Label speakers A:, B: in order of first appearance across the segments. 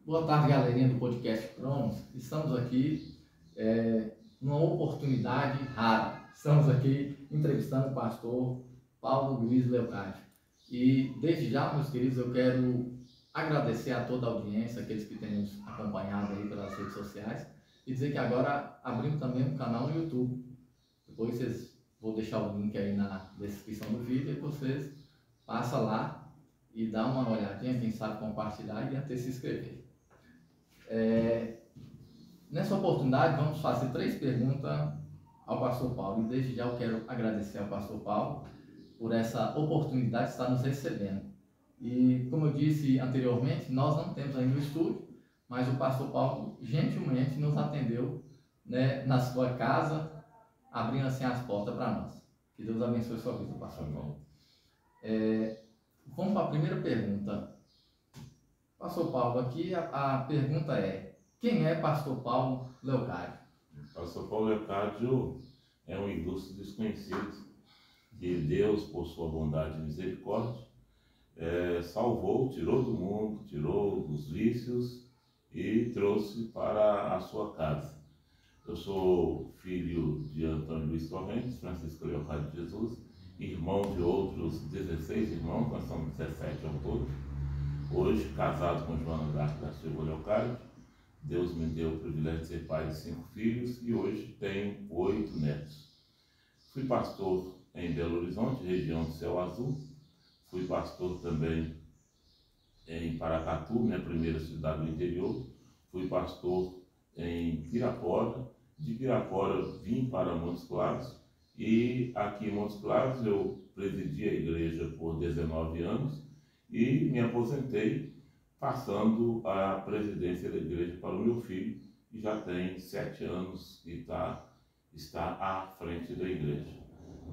A: Boa tarde, galerinha do podcast Cronos. Estamos aqui numa oportunidade rara. Estamos aqui entrevistando o pastor Paulo Luiz Leocádio. E desde já, meus queridos, eu quero agradecer a toda a audiência, aqueles que têm nos acompanhado aí pelas redes sociais, e dizer que agora abrimos também um canal no YouTube. Depois vou deixar o link aí na descrição do vídeo e vocês passam lá e dá uma olhadinha, quem sabe compartilhar e até se inscrever. Nessa oportunidade vamos fazer 3 perguntas ao pastor Paulo, e desde já eu quero agradecer ao pastor Paulo por essa oportunidade de estar nos recebendo. E como eu disse anteriormente, nós não temos ainda o estúdio, mas o pastor Paulo gentilmente nos atendeu, né, na sua casa, abrindo assim as portas para nós. Que Deus abençoe sua vida, pastor Paulo. Vamos para a primeira pergunta. Pastor Paulo, aqui a pergunta é: quem é pastor Paulo Leocádio?
B: Pastor Paulo Leocádio é um ilustre desconhecido que Deus, por sua bondade e misericórdia, salvou, tirou do mundo, tirou dos vícios e trouxe para a sua casa. Eu sou filho de Antônio Luiz Torrentes, Francisco Leocádio de Jesus, irmão de outros 16 irmãos, nós somos 17 ao todo. Hoje, casado com Joana D'Arco da Silva Leocádio, Deus me deu o privilégio de ser pai de 5 filhos e hoje tenho 8 netos. Fui pastor em Belo Horizonte, região do Céu Azul. Fui pastor também em Paracatu, minha primeira cidade do interior. Fui pastor em Pirapora. De Pirapora vim para Montes Claros e aqui em Montes Claros eu presidi a igreja por 19 anos e me aposentei, passando a presidência da igreja para o meu filho, que já tem 7 anos e está à frente da igreja.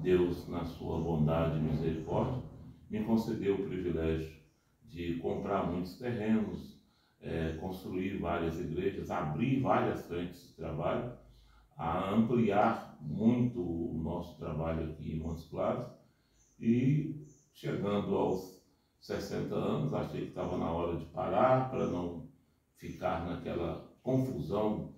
B: Deus, na sua bondade e misericórdia, me concedeu o privilégio de comprar muitos terrenos, construir várias igrejas, abrir várias frentes de trabalho, a ampliar muito o nosso trabalho aqui em Montes Claros, e chegando aos 60 anos, achei que estava na hora de parar para não ficar naquela confusão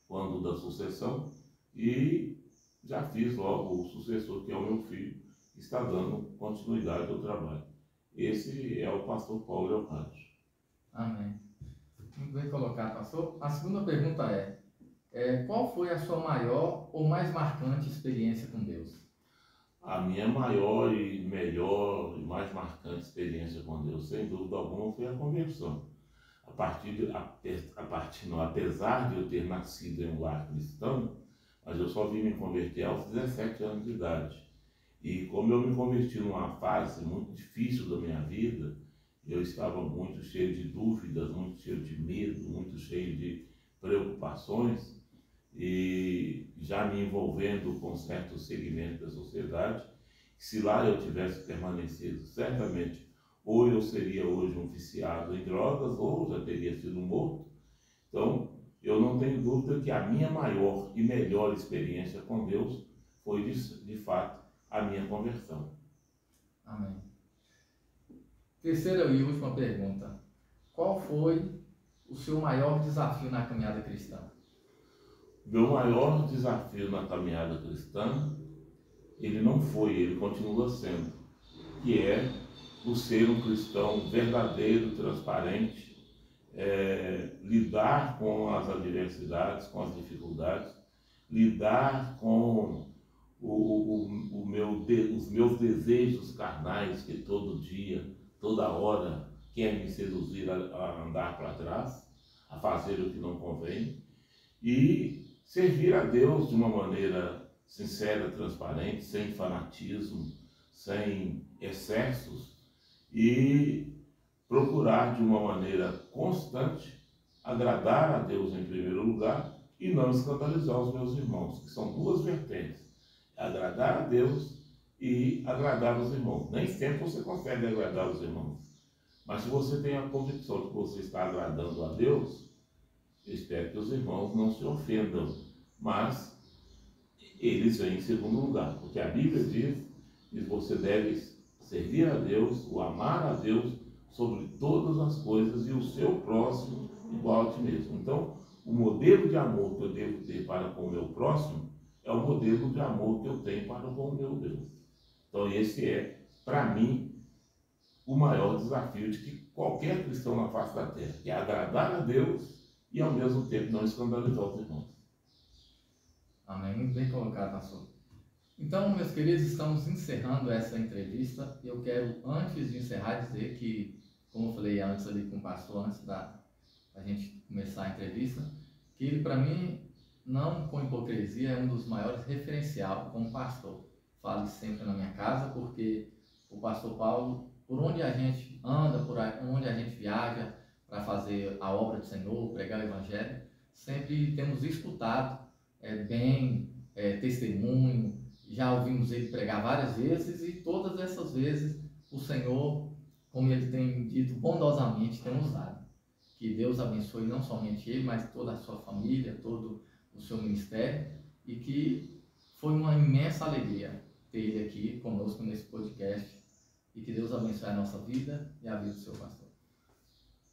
B: quando da sucessão, e já fiz logo o sucessor, que é o meu filho, que está dando continuidade ao trabalho. Esse é o pastor Paulo Leocádio.
A: Amém. Muito bem colocado, pastor. A segunda pergunta qual foi a sua maior ou mais marcante experiência com Deus?
B: A minha maior e melhor e mais marcante experiência com Deus, sem dúvida alguma, foi a conversão. Apesar de eu ter nascido em um lar cristão, mas eu só vim me converter aos 17 anos de idade. E como eu me converti numa fase muito difícil da minha vida, eu estava muito cheio de dúvidas, muito cheio de medo, muito cheio de preocupações, e já me envolvendo com certos segmentos da sociedade, que se lá eu tivesse permanecido, certamente, ou eu seria hoje um viciado em drogas, ou já teria sido morto. Então, eu não tenho dúvida que a minha maior e melhor experiência com Deus foi, de fato, a minha conversão.
A: Amém. Terceira e última pergunta: qual foi o seu maior desafio na caminhada cristã?
B: Meu maior desafio na caminhada cristã, ele continua sendo, que é o ser um cristão verdadeiro, transparente, lidar com as adversidades, com as dificuldades, lidar com os meus desejos carnais, que todo dia, toda hora, querem me seduzir a andar para trás, a fazer o que não convém, e servir a Deus de uma maneira sincera, transparente, sem fanatismo, sem excessos, e procurar de uma maneira constante agradar a Deus em primeiro lugar e não escandalizar os meus irmãos, que são 2 vertentes: agradar a Deus e agradar os irmãos. Nem sempre você consegue agradar os irmãos, mas se você tem a convicção de que você está agradando a Deus, eu espero que os irmãos não se ofendam, mas eles vêm em segundo lugar, porque a Bíblia diz que você deve servir a Deus, o amar a Deus sobre todas as coisas, e o seu próximo igual a ti mesmo. Então, o modelo de amor que eu devo ter para com o meu próximo é o modelo de amor que eu tenho para com o meu Deus. Então, esse é, para mim, o maior desafio de que qualquer cristão na face da terra, que é agradar a Deus e, ao mesmo tempo, não escandalizar os irmãos.
A: Amém. Muito bem colocado, pastor. Então, meus queridos, estamos encerrando essa entrevista. Eu quero, antes de encerrar, dizer que, como eu falei antes ali com o pastor, antes da gente começar a entrevista, que ele, para mim, não com hipocrisia, é um dos maiores referenciais como pastor. Falo sempre na minha casa, porque o pastor Paulo, por onde a gente anda, por onde a gente viaja para fazer a obra do Senhor, pregar o Evangelho, sempre temos escutado testemunho, já ouvimos ele pregar várias vezes e todas essas vezes o Senhor, como ele tem dito bondosamente, tem usado. Que Deus abençoe não somente ele, mas toda a sua família, todo o seu ministério, e que foi uma imensa alegria ter ele aqui conosco nesse podcast, e que Deus abençoe a nossa vida e a vida do seu pastor.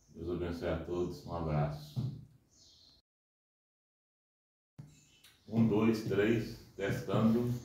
B: Deus abençoe a todos, um abraço. 1, 2, 3, testando.